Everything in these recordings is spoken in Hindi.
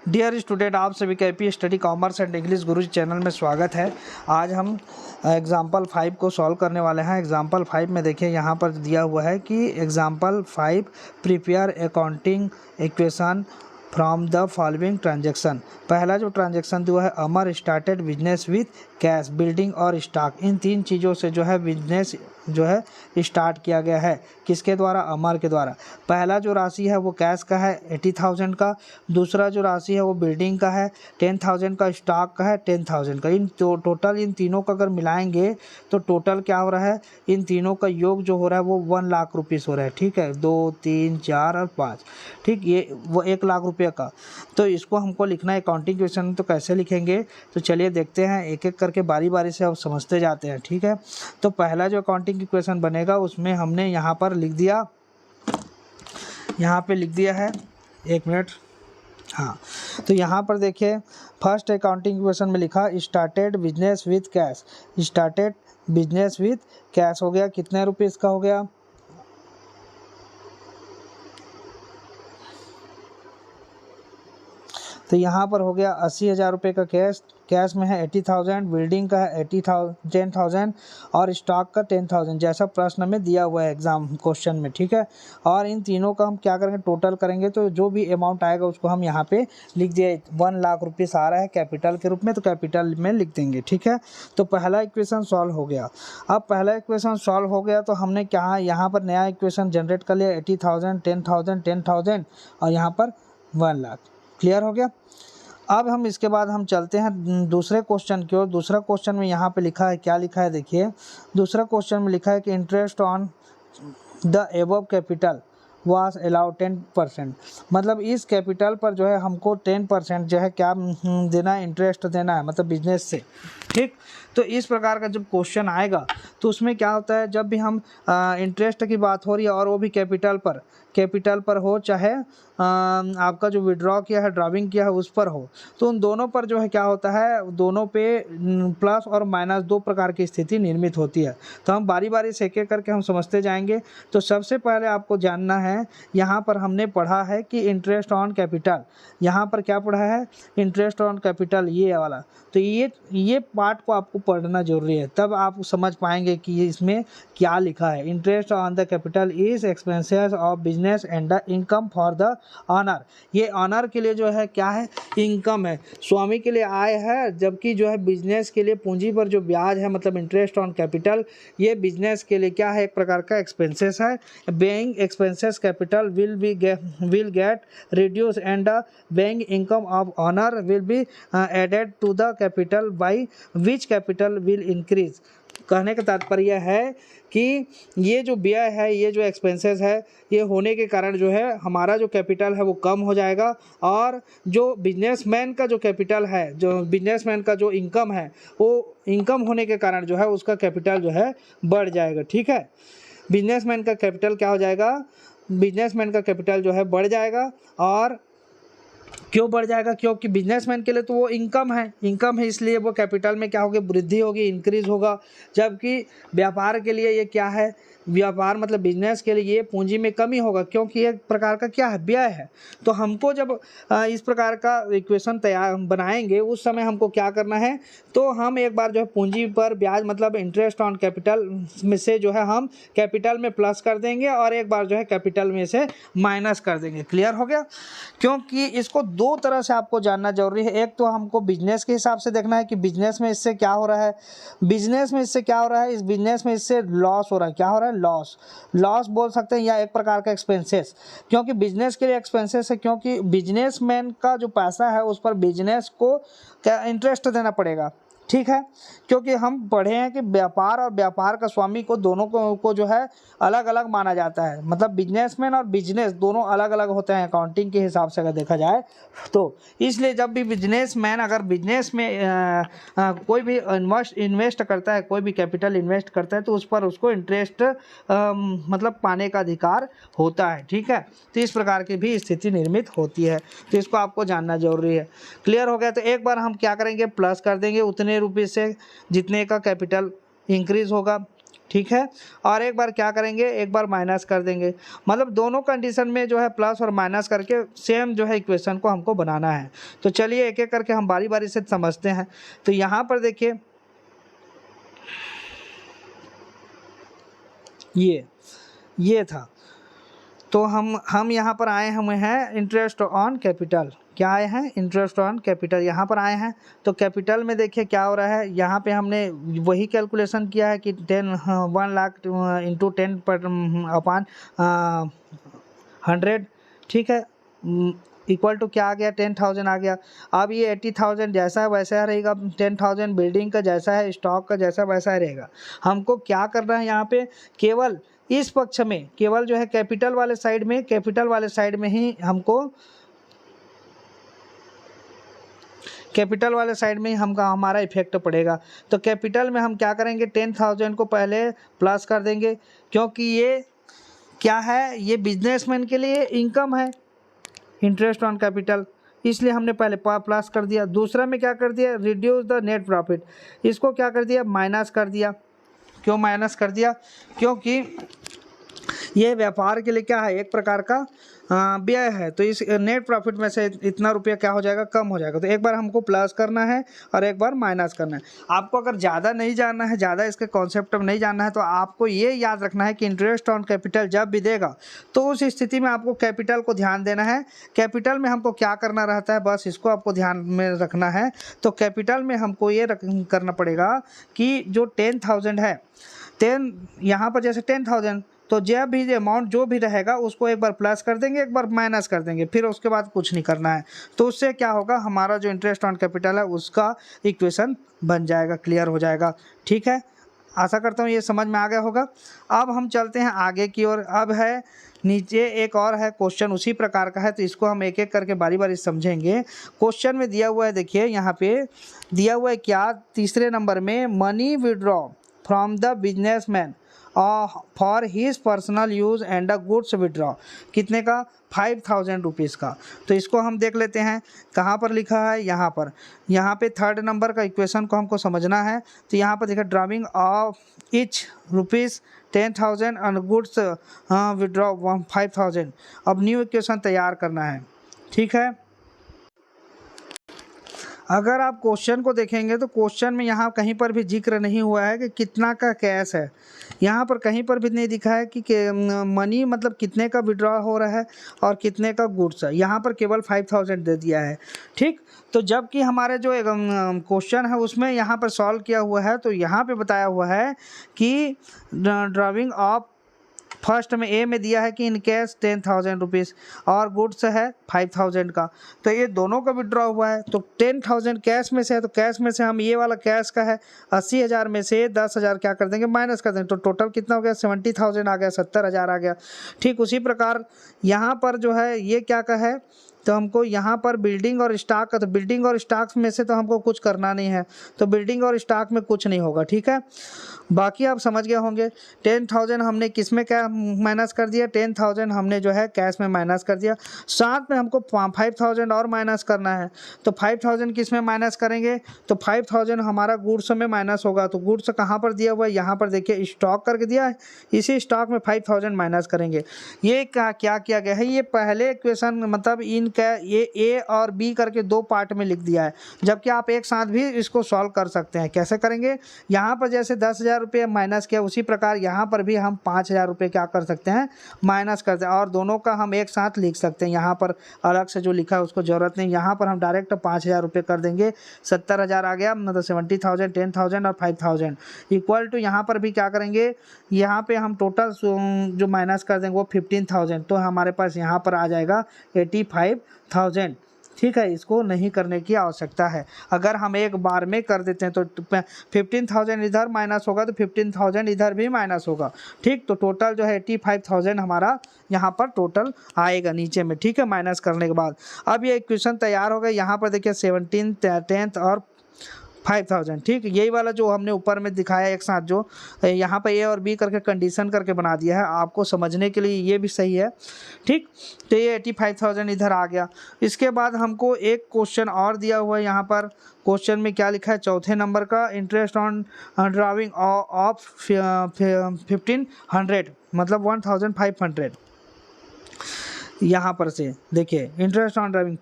डियर स्टूडेंट, आप सभी का AP study commerce and English Guru channel में स्वागत है। आज हम एग्जाम्पल 5 को सॉल्व करने वाले हैं। एग्जाम्पल 5 में देखिए यहाँ पर दिया हुआ है कि example 5 prepare accounting equation from the following transaction. पहला जो ट्रांजेक्शन दिया है, Amar started business with cash, building और स्टॉक। इन तीन चीज़ों से जो है बिजनेस जो है स्टार्ट किया गया है। किसके द्वारा? अमर के द्वारा। पहला जो राशि है वो कैश का है 80,000 का, दूसरा जो राशि है वो बिल्डिंग का है 10,000 का, स्टॉक का है 10,000 का। इन टोटल इन तीनों का अगर मिलाएंगे तो टोटल क्या हो रहा है, इन तीनों का योग जो हो रहा है वो 1 लाख रुपीस हो रहा है। ठीक है, 2, 3, 4 और 5। ठीक, ये वो 1 लाख रुपये का। तो इसको हमको लिखना है अकाउंटिंग क्वेश्चन। तो कैसे लिखेंगे, तो चलिए देखते हैं, एक एक करके बारी बारी से अब समझते जाते हैं। ठीक है, तो पहला जो अकाउंटिंग इक्वेशन बनेगा उसमें हमने यहाँ पर लिख दिया, यहाँ पे लिख दिया है, 1 मिनट। हाँ, तो यहाँ पर देखिए फर्स्ट अकाउंटिंग इक्वेशन में लिखा started business with cash. Started business with cash हो गया, कितने रुपये का हो गया? तो यहाँ पर हो गया 80,000 रुपये का कैश। कैश में है 80,000, बिल्डिंग का है 10,000 और स्टॉक का 10,000, जैसा प्रश्न में दिया हुआ है एग्जाम क्वेश्चन में। ठीक है, और इन तीनों का हम क्या करेंगे, टोटल करेंगे तो जो भी अमाउंट आएगा उसको हम यहाँ पे लिख दिए। 1 लाख रुपीस आ रहा है कैपिटल के रूप में, तो कैपिटल में लिख देंगे। ठीक है, तो पहला इक्वेशन सॉल्व हो गया। अब पहला इक्वेशन सॉल्व हो गया तो हमने क्या यहाँ पर नया इक्वेशन जनरेट कर लिया, 80,000, 10,000, 10,000 और यहाँ पर 1 लाख। क्लियर हो गया। अब हम इसके बाद हम चलते हैं दूसरे क्वेश्चन की ओर। दूसरा क्वेश्चन में यहाँ पे लिखा है, क्या लिखा है देखिए। दूसरा क्वेश्चन में लिखा है कि interest on the above capital was allowed 10%। मतलब इस कैपिटल पर जो है हमको 10% जो है क्या देना है, इंटरेस्ट देना है, मतलब बिजनेस से। ठीक, तो इस प्रकार का जब क्वेश्चन आएगा तो उसमें क्या होता है, जब भी हम इंटरेस्ट की बात हो रही है और वो भी कैपिटल पर हो, चाहे आपका जो विड्रॉ किया है, ड्राविंग किया है उस पर हो, तो उन दोनों पर जो है क्या होता है, दोनों पे प्लस और माइनस 2 प्रकार की स्थिति निर्मित होती है। तो हम बारी बारी से एक एक करके हम समझते जाएंगे। तो सबसे पहले आपको जानना है, यहाँ पर हमने पढ़ा है कि इंटरेस्ट ऑन कैपिटल, यहाँ पर क्या पढ़ा है, इंटरेस्ट ऑन कैपिटल, ये वाला। तो ये पार्ट को आपको पढ़ना जरूरी है, तब आप समझ पाएंगे कि इसमें क्या लिखा है। Interest on the capital is expenses of business and the income for the owner. ये ऑनर के लिए जो है क्या है, इनकम है, स्वामी के लिए आय है, जबकि जो है बिजनेस के लिए पूंजी पर जो ब्याज है, मतलब इंटरेस्ट ऑन कैपिटल, ये बिजनेस के लिए क्या है, एक प्रकार का एक्सपेंसेस है। Being expenses capital will get reduce and the being income of owner will be added to the capital by which capital will increase. कहने का तात्पर्य है कि ये जो व्यय है, ये जो एक्सपेंसेस है, ये होने के कारण जो है हमारा जो कैपिटल है वो कम हो जाएगा, और जो बिजनेसमैन का जो कैपिटल है, जो बिजनेसमैन का जो इनकम है, वो इनकम होने के कारण जो है उसका कैपिटल जो है बढ़ जाएगा। ठीक है, बिजनेसमैन का कैपिटल क्या हो जाएगा, बिजनेसमैन का कैपिटल जो है बढ़ जाएगा। और क्यों बढ़ जाएगा, क्योंकि बिजनेसमैन के लिए तो वो इनकम है, इसलिए वो कैपिटल में क्या होगी, वृद्धि होगी, इंक्रीज होगा। जबकि व्यापार के लिए ये क्या है, व्यापार मतलब बिजनेस के लिए ये पूंजी में कमी होगा, क्योंकि एक प्रकार का क्या है, व्यय है। तो हमको जब इस प्रकार का इक्वेशन तैयार बनाएंगे उस समय हमको क्या करना है, तो हम एक बार जो है पूंजी पर ब्याज मतलब इंटरेस्ट ऑन कैपिटल में से जो है हम कैपिटल में प्लस कर देंगे, और एक बार जो है कैपिटल में से माइनस कर देंगे। क्लियर हो गया। क्योंकि इसको 2 तरह से आपको जानना जरूरी है। एक तो हमको बिजनेस के हिसाब से देखना है कि बिजनेस में इससे क्या हो रहा है, बिजनेस में इससे क्या हो रहा है, इस बिजनेस में इससे लॉस हो रहा है, क्या हो रहा है, लॉस बोल सकते हैं, या एक प्रकार का एक्सपेंसेस। क्योंकि बिजनेस के लिए एक्सपेंसेस है, क्योंकि बिजनेसमैन का जो पैसा है उस पर बिजनेस को क्या इंटरेस्ट देना पड़ेगा। ठीक है, क्योंकि हम पढ़े हैं कि व्यापार और व्यापार का स्वामी को दोनों को जो है अलग अलग माना जाता है, मतलब बिजनेसमैन और बिजनेस दोनों अलग अलग होते हैं अकाउंटिंग के हिसाब से अगर देखा जाए तो। इसलिए जब भी बिजनेसमैन अगर बिजनेस में कोई भी इन्वेस्ट करता है, कोई भी कैपिटल इन्वेस्ट करता है, तो उस पर उसको इंटरेस्ट मतलब पाने का अधिकार होता है। ठीक है, तो इस प्रकार की भी स्थिति निर्मित होती है, तो इसको आपको जानना जरूरी है। क्लियर हो गया। तो एक बार हम क्या करेंगे, प्लस कर देंगे उतने रुपये से जितने का कैपिटल इंक्रीज होगा। ठीक है। और एक बार क्या करेंगे, एक बार माइनस कर देंगे, मतलब दोनों कंडीशन में जो है प्लस और माइनस करके सेम जो है इक्वेशन को हमको बनाना है। तो चलिए एक एक करके हम बारी बारी से समझते हैं। तो यहाँ पर देखिए ये था, तो हम यहाँ पर आए हुए हैं इंटरेस्ट ऑन कैपिटल। क्या आए हैं, इंटरेस्ट ऑन कैपिटल यहाँ पर आए हैं। तो कैपिटल में देखिए क्या हो रहा है, यहाँ पे हमने वही कैलकुलेशन किया है कि 1 लाख इंटू 10 पर अपान 100, ठीक है, इक्वल टू क्या आ गया, 10,000 आ गया। अब ये 80,000 जैसा है वैसा रहेगा, 10,000 बिल्डिंग का जैसा है, स्टॉक का जैसा वैसा रहेगा। हमको क्या करना है यहाँ पे, केवल इस पक्ष में, केवल जो है कैपिटल वाले साइड में, कैपिटल वाले साइड में ही हमको, कैपिटल वाले साइड में ही हमारा इफेक्ट पड़ेगा। तो कैपिटल में हम क्या करेंगे, 10,000 को पहले प्लस कर देंगे, क्योंकि ये क्या है, ये बिजनेसमैन के लिए इनकम है, इंटरेस्ट ऑन कैपिटल, इसलिए हमने पहले प्लस कर दिया। दूसरा में क्या कर दिया, रिड्यूस द नेट प्रॉफिट, इसको क्या कर दिया, माइनस कर दिया। क्यों माइनस कर दिया, क्योंकि ये व्यापार के लिए क्या है, एक प्रकार का व्यय है। तो इस नेट प्रॉफिट में से इतना रुपया क्या हो जाएगा, कम हो जाएगा। तो एक बार हमको प्लस करना है और एक बार माइनस करना है। आपको अगर ज़्यादा नहीं जानना है, ज़्यादा इसके कॉन्सेप्ट में नहीं जानना है, तो आपको ये याद रखना है कि इंटरेस्ट ऑन कैपिटल जब भी देगा तो उस स्थिति में आपको कैपिटल को ध्यान देना है। कैपिटल में हमको क्या करना रहता है, बस इसको आपको ध्यान में रखना है। तो कैपिटल में हमको ये करना पड़ेगा कि जो 10,000 है, 10 यहाँ पर जैसे 10,000, तो जब भी अमाउंट जो भी रहेगा उसको एक बार प्लस कर देंगे, एक बार माइनस कर देंगे, फिर उसके बाद कुछ नहीं करना है। तो उससे क्या होगा, हमारा जो इंटरेस्ट ऑन कैपिटल है उसका इक्वेशन बन जाएगा, क्लियर हो जाएगा। ठीक है, आशा करता हूँ ये समझ में आ गया होगा। अब हम चलते हैं आगे की ओर। अब है नीचे एक और है क्वेश्चन उसी प्रकार का है, तो इसको हम एक एक करके बारी बारी समझेंगे। क्वेश्चन में दिया हुआ है, देखिए यहाँ पे दिया हुआ है क्या, तीसरे नंबर में, money withdraw from the businessman for his personal use and the goods withdraw, कितने का, 5,000 रुपीज़ का। तो इसको हम देख लेते हैं कहाँ पर लिखा है, यहाँ पर, यहाँ पे थर्ड नंबर का इक्वेशन को हमको समझना है। तो यहाँ पर देखिए, drying of each rupees 10,000 and goods withdraw 5,000। अब न्यू इक्वेशन तैयार करना है, ठीक है। अगर आप क्वेश्चन को देखेंगे तो क्वेश्चन में यहाँ कहीं पर भी जिक्र नहीं हुआ है कि कितना का कैश है, यहाँ पर कहीं पर भी नहीं दिखा है कि मनी मतलब कितने का विड्रॉ हो रहा है और कितने का गुड्स है। यहाँ पर केवल 5,000 दे दिया है, ठीक। तो जबकि हमारे जो क्वेश्चन है उसमें यहाँ पर सॉल्व किया हुआ है, तो यहाँ पे बताया हुआ है कि ड्राइंग ऑफ, फर्स्ट में ए में दिया है कि इन कैश 10,000 रुपीज़ और गुड्स है 5,000 का। तो ये दोनों का विड्रॉ हुआ है। तो 10,000 कैश में से है, तो कैश में से हम ये वाला कैश का है 80,000 में से 10,000 क्या कर देंगे, माइनस कर देंगे। तो टोटल कितना हो गया, 70,000 आ गया, 70,000 आ गया। ठीक उसी प्रकार यहाँ पर जो है ये क्या का है, तो हमको यहाँ पर बिल्डिंग और स्टॉक का, तो बिल्डिंग और स्टॉक्स में से तो हमको कुछ करना नहीं है, तो बिल्डिंग और स्टॉक में कुछ नहीं होगा, ठीक है। बाकी आप समझ गए होंगे। 10,000 हमने किस में क्या माइनस कर दिया, 10,000 हमने जो है कैश में माइनस कर दिया। साथ में हमको 5,000 और माइनस करना है, तो 5,000 किस में माइनस करेंगे, तो 5,000 हमारा गुड्स में माइनस होगा। तो गुड्स कहाँ पर दिया हुआ है, यहाँ पर देखिए स्टॉक करके दिया है, इसी स्टॉक में 5,000 माइनस करेंगे। ये क्या किया गया है, ये पहले इक्वेशन मतलब इन ये ए और बी करके दो पार्ट में लिख दिया है, जबकि आप एक साथ भी इसको सॉल्व कर सकते हैं। कैसे करेंगे, यहाँ पर जैसे 10,000 रुपये माइनस किया, उसी प्रकार यहाँ पर भी हम 5,000 रुपये क्या कर सकते हैं, माइनस करते हैं, और दोनों का हम एक साथ लिख सकते हैं। यहाँ पर अलग से जो लिखा है उसको ज़रूरत नहीं, यहाँ पर हम डायरेक्ट 5,000 रुपये कर देंगे, 70,000 आ गया, मतलब 70,000, 10,000 और 5,000 इक्वल टू, यहाँ पर भी क्या करेंगे, यहाँ पे हम टोटल जो माइनस कर देंगे वो 15,000, तो हमारे पास यहाँ पर आ जाएगा 85,000, ठीक है। इसको नहीं करने की आवश्यकता है। अगर हम एक बार में कर देते हैं तो 15,000 इधर माइनस होगा, तो 15,000 इधर भी माइनस होगा, ठीक। तो टोटल जो है 85,000 हमारा यहाँ पर टोटल आएगा नीचे में, ठीक है, माइनस करने के बाद। अब ये इक्वेशन तैयार हो गया। यहाँ पर देखिए 17th, 10th और 5000, ठीक। यही वाला जो हमने ऊपर में दिखाया एक साथ, जो यहाँ पे ए और बी करके कंडीशन करके बना दिया है आपको समझने के लिए, ये भी सही है, ठीक। तो ये 85,000 इधर आ गया। इसके बाद हमको एक क्वेश्चन और दिया हुआ है यहाँ पर। क्वेश्चन में क्या लिखा है, चौथे नंबर का, इंटरेस्ट ऑन ड्राइंग ऑफ 1500 मतलब 1500। यहाँ पर से देखिए इंटरेस्ट ऑन ड्राइविंग,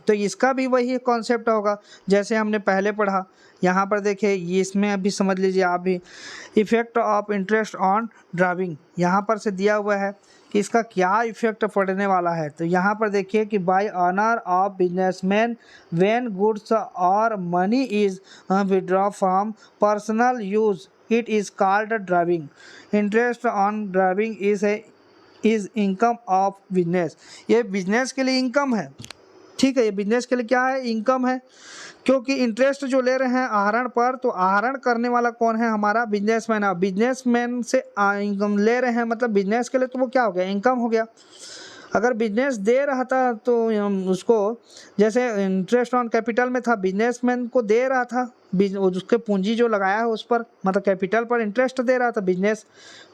तो इसका भी वही कॉन्सेप्ट होगा जैसे हमने पहले पढ़ा। यहाँ पर देखिए ये इसमें अभी समझ लीजिए आप भी, effect of interest on driving यहाँ पर से दिया हुआ है कि इसका क्या इफेक्ट पड़ने वाला है। तो यहाँ पर देखिए कि by owner of businessman when goods और money is withdraw from personal use it is called driving. Interest on driving is income of business. ये बिजनेस के लिए इनकम है, ठीक है। ये बिजनेस के लिए क्या है, इनकम है, क्योंकि इंटरेस्ट जो ले रहे हैं आहरण पर, तो आहरण करने वाला कौन है, हमारा बिजनेसमैन है। बिजनेसमैन से इनकम ले रहे हैं मतलब बिजनेस के लिए, तो वो क्या हो गया, इनकम हो गया। अगर बिजनेस दे रहा था तो उसको, जैसे इंटरेस्ट ऑन कैपिटल में था, बिजनेसमैन को दे रहा था, उसके पूंजी जो लगाया है उस पर, मतलब कैपिटल पर इंटरेस्ट दे रहा था बिजनेस,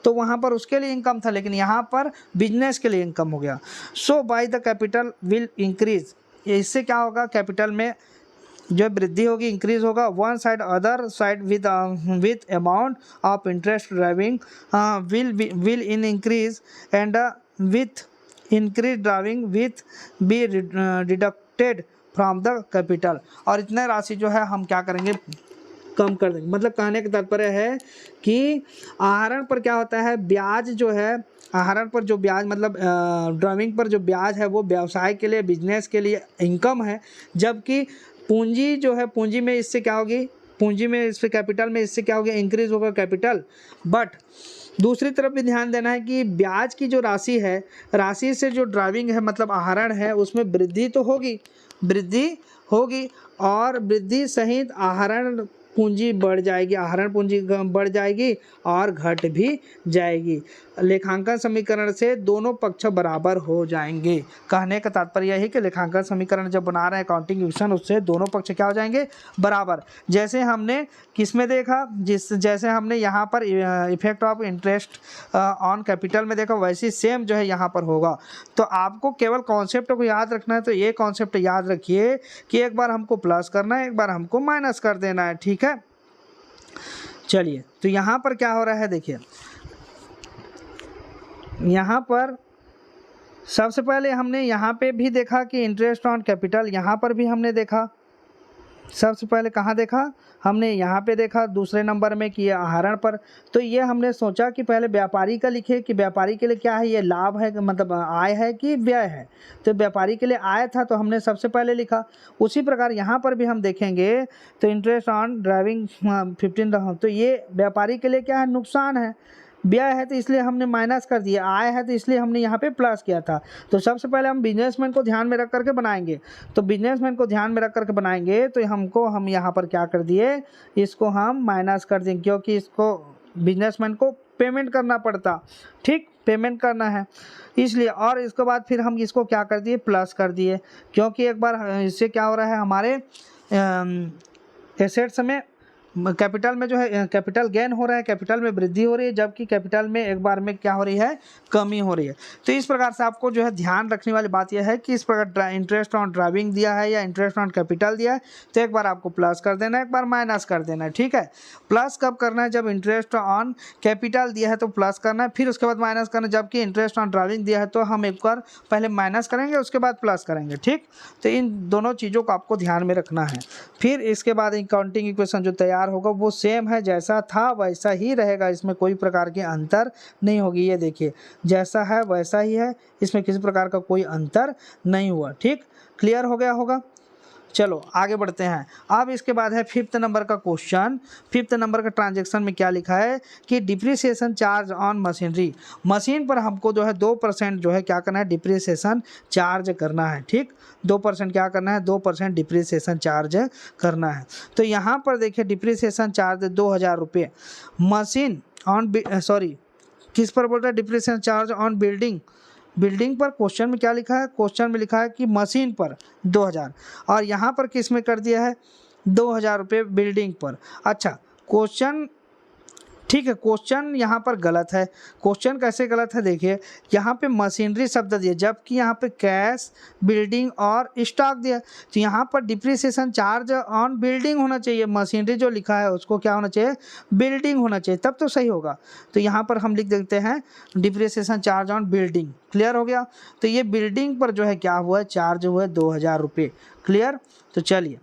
तो वहाँ पर उसके लिए इनकम था, लेकिन यहाँ पर बिजनेस के लिए इनकम हो गया। So by the capital will increase, इससे क्या होगा, कैपिटल में जो वृद्धि होगी, इंक्रीज होगा। One side other side with amount of interest driving will in increase and with increase driving with be deducted from the capital. और इतना राशि जो है हम क्या करेंगे, कम कर देंगे। मतलब कहने का तात्पर्य है कि आहरण पर क्या होता है, ब्याज जो है, आहरण पर जो ब्याज मतलब ड्राइविंग पर जो ब्याज है वो व्यवसाय के लिए, बिजनेस के लिए इनकम है, जबकि पूंजी जो है, पूंजी में इससे क्या होगी, पूंजी में इससे कैपिटल में इससे क्या होगा, इंक्रीज होगा कैपिटल। बट दूसरी तरफ भी ध्यान देना है कि ब्याज की जो राशि है, राशि से जो ड्राइविंग है मतलब आहरण है, उसमें वृद्धि तो होगी, वृद्धि होगी, और वृद्धि सहित आहरण पूंजी बढ़ जाएगी, आहरण पूंजी बढ़ जाएगी और घट भी जाएगी। लेखांकन समीकरण से दोनों पक्ष बराबर हो जाएंगे। कहने का तात्पर्य यह है कि लेखांकन समीकरण जब बना रहे हैं अकाउंटिंग इक्वेशन, उससे दोनों पक्ष क्या हो जाएंगे, बराबर। जैसे हमने किस में देखा, जैसे हमने यहाँ पर effect of interest on capital में देखा, वैसे सेम जो है यहाँ पर होगा। तो आपको केवल कॉन्सेप्ट को याद रखना है। तो ये कॉन्सेप्ट याद रखिए कि एक बार हमको प्लस करना है, एक बार हमको माइनस कर देना है, ठीक है। चलिए, तो यहाँ पर क्या हो रहा है, देखिए यहाँ पर सबसे पहले हमने यहाँ पे भी देखा कि इंटरेस्ट ऑन कैपिटल, यहाँ पर भी हमने देखा। सबसे पहले कहाँ देखा, हमने यहाँ पे देखा दूसरे नंबर में कि आहरण पर। तो ये हमने सोचा कि पहले व्यापारी का लिखे कि व्यापारी के लिए क्या है, ये लाभ है मतलब आय है कि व्यय है। तो व्यापारी के लिए आय था, तो हमने सबसे पहले लिखा। उसी प्रकार यहाँ पर भी हम देखेंगे तो इंटरेस्ट ऑन ड्राइविंग 15, तो ये व्यापारी के लिए क्या है, नुकसान है, व्यय है, तो इसलिए हमने माइनस कर दिया। आय है तो इसलिए हमने यहाँ पे प्लस किया था। तो सबसे पहले हम बिजनेसमैन को ध्यान में रख करके बनाएंगे। तो बिजनेसमैन को ध्यान में रख करके बनाएंगे तो हम यहाँ पर क्या कर दिए, इसको हम माइनस कर देंगे, क्योंकि इसको बिजनेसमैन को पेमेंट करना पड़ता, ठीक, पेमेंट करना है इसलिए। और इसके बाद फिर हम इसको क्या कर दिए, प्लस कर दिए, क्योंकि एक बार इससे क्या हो रहा है, हमारे एसेट्स में कैपिटल में जो है कैपिटल गेन हो रहा है, कैपिटल में वृद्धि हो रही है, जबकि कैपिटल में एक बार में क्या हो रही है, कमी हो रही है। तो इस प्रकार से आपको जो है ध्यान रखने वाली बात यह है कि इस प्रकार इंटरेस्ट ऑन ड्राइविंग दिया है या इंटरेस्ट ऑन कैपिटल दिया है, तो एक बार आपको प्लस कर देना है, एक बार माइनस कर देना है, ठीक है। प्लस कब करना है, जब इंटरेस्ट ऑन कैपिटल दिया है तो प्लस करना है, फिर उसके बाद माइनस करना है। जबकि इंटरेस्ट ऑन ड्राइविंग दिया है तो हम एक बार पहले माइनस करेंगे, उसके बाद प्लस करेंगे, ठीक। तो इन दोनों चीज़ों को आपको ध्यान में रखना है। फिर इसके बाद अकाउंटिंग इक्वेशन जो तैयार होगा वो सेम है, जैसा था वैसा ही रहेगा, इसमें कोई प्रकार की अंतर नहीं होगी। ये देखिए जैसा है वैसा ही है, इसमें किसी प्रकार का कोई अंतर नहीं हुआ, ठीक। क्लियर हो गया होगा। चलो आगे बढ़ते हैं। अब इसके बाद है 5th नंबर का क्वेश्चन। 5th नंबर का ट्रांजैक्शन में क्या लिखा है कि depreciation charge on machinery, machine पर हमको जो है 2% जो है क्या करना है, डिप्रिसिएशन चार्ज करना है, ठीक। 2% क्या करना है, 2% डिप्रिसिएशन चार्ज करना है। तो यहाँ पर देखिए डिप्रिसिएशन चार्ज 2000 रुपये मशीन ऑन, सॉरी किस पर बोल रहा है, depreciation charge on building, building पर। क्वेश्चन में क्या लिखा है, क्वेश्चन में लिखा है कि मशीन पर 2000, और यहाँ पर किस में कर दिया है, 2,000 रुपये बिल्डिंग पर। अच्छा क्वेश्चन, ठीक है, क्वेश्चन यहाँ पर गलत है। क्वेश्चन कैसे गलत है देखिए, यहाँ पे मशीनरी शब्द दिया जबकि यहाँ पे कैश, बिल्डिंग और स्टॉक दिया, तो यहाँ पर डिप्रिसिएशन चार्ज ऑन बिल्डिंग होना चाहिए। मशीनरी जो लिखा है उसको क्या होना चाहिए, बिल्डिंग होना चाहिए, तब तो सही होगा। तो यहाँ पर हम लिख देते हैं depreciation charge on building. Clear हो गया। तो ये बिल्डिंग पर जो है क्या हुआ है, चार्ज हुआ है 2,000 रुपये। क्लियर। तो चलिए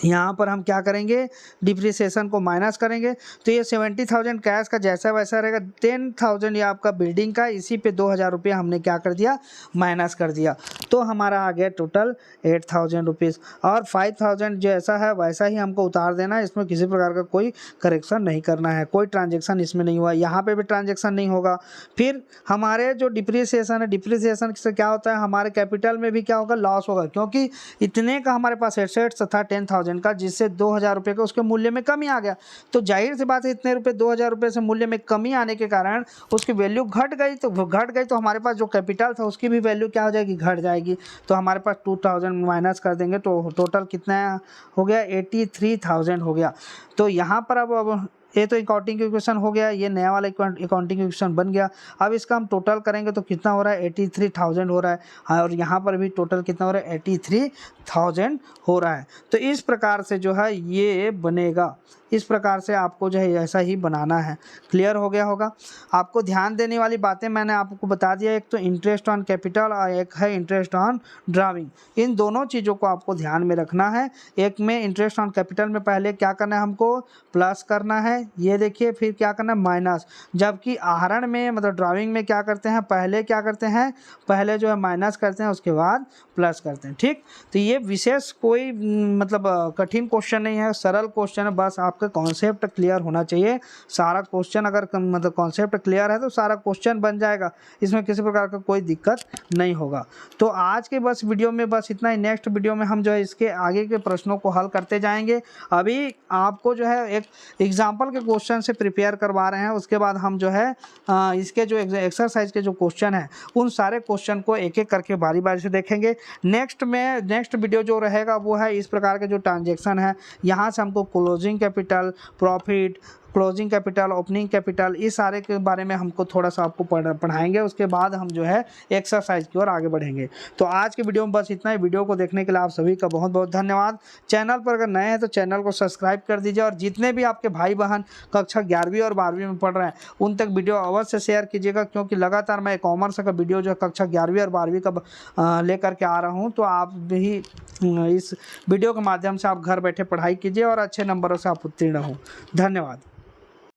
यहाँ पर हम क्या करेंगे, डिप्रिसिएशन को माइनस करेंगे। तो ये 70,000 कैश का जैसा वैसा रहेगा, 10,000 ये आपका बिल्डिंग का, इसी पे 2,000 रुपये हमने क्या कर दिया, माइनस कर दिया। तो हमारा आ गया टोटल 8,000 रुपीज़। और 5,000 जैसा है वैसा ही हमको उतार देना है, इसमें किसी प्रकार का कोई करेक्शन नहीं करना है, कोई ट्रांजेक्शन इसमें नहीं हुआ, यहाँ पर भी ट्रांजेक्शन नहीं होगा। फिर हमारे जो डिप्रिसिएशन है, डिप्रिसिएशन से क्या होता है, हमारे कैपिटल में भी क्या होगा, लॉस होगा, क्योंकि इतने का हमारे पास एसेट्स था 10,000 का, जिससे 2,000 रुपये का उसके मूल्य में कमी आ गया। तो जाहिर सी बात है इतने रुपए 2,000 रुपये से मूल्य में कमी आने के कारण उसकी वैल्यू घट गई। तो घट गई तो हमारे पास जो कैपिटल था उसकी भी वैल्यू क्या हो जाएगी, घट जाएगी। तो हमारे पास 2,000 माइनस कर देंगे तो टोटल कितना हो गया, 83,000 हो गया। तो यहाँ पर अब ये तो अकाउंटिंग इक्वेशन हो गया, ये नया वाला अकाउंटिंग इक्वेशन बन गया। अब इसका हम टोटल करेंगे तो कितना हो रहा है, 83,000 हो रहा है। और यहाँ पर भी टोटल कितना हो रहा है, 83,000 हो रहा है। तो इस प्रकार से जो है ये बनेगा, इस प्रकार से आपको जो है ऐसा ही बनाना है। क्लियर हो गया होगा। आपको ध्यान देने वाली बातें मैंने आपको बता दिया, एक तो इंटरेस्ट ऑन कैपिटल और एक है इंटरेस्ट ऑन ड्राविंग। इन दोनों चीज़ों को आपको ध्यान में रखना है। एक में इंटरेस्ट ऑन कैपिटल में पहले क्या करना है, हमको प्लस करना है, ये देखिए, फिर क्या करना है, माइनस। जबकि आहरण में मतलब ड्राविंग में क्या करते हैं, पहले क्या करते हैं, पहले जो है माइनस करते हैं, उसके बाद प्लस करते हैं। ठीक। तो ये विशेष कोई मतलब कठिन क्वेश्चन नहीं है, सरल क्वेश्चन है, बस आपका कॉन्सेप्ट क्लियर होना चाहिए। सारा क्वेश्चन अगर मतलब कॉन्सेप्ट क्लियर है तो सारा क्वेश्चन बन जाएगा, इसमें किसी प्रकार का कोई दिक्कत नहीं होगा। तो आज के बस वीडियो में बस इतना ही। नेक्स्ट वीडियो में हम जो है इसके आगे के प्रश्नों को हल करते जाएंगे। अभी आपको जो है एक एग्जाम्पल के क्वेश्चन से प्रिपेयर करवा रहे हैं, उसके बाद हम जो है इसके जो एक्सरसाइज के जो क्वेश्चन हैं उन सारे क्वेश्चन को एक एक करके बारी बारी से देखेंगे। नेक्स्ट वीडियो जो रहेगा वो है इस प्रकार के जो ट्रांजेक्शन है, यहाँ से हमको closing capital, profit, closing capital, opening capital, इस सारे के बारे में हमको थोड़ा सा आपको पढ़ाएंगे। उसके बाद हम जो है एक्सरसाइज की ओर आगे बढ़ेंगे। तो आज के वीडियो में बस इतना ही। वीडियो को देखने के लिए आप सभी का बहुत बहुत धन्यवाद। चैनल पर अगर नए हैं तो चैनल को सब्सक्राइब कर दीजिए, और जितने भी आपके भाई बहन कक्षा 11वीं और 12वीं में पढ़ रहे हैं उन तक वीडियो अवश्य शेयर कीजिएगा, क्योंकि लगातार मैं कॉमर्स का वीडियो जो कक्षा 11वीं और 12वीं का लेकर के आ रहा हूँ। तो आप भी इस वीडियो के माध्यम से आप घर बैठे पढ़ाई कीजिए और अच्छे नंबरों से आप उत्तीर्ण हों। धन्यवाद।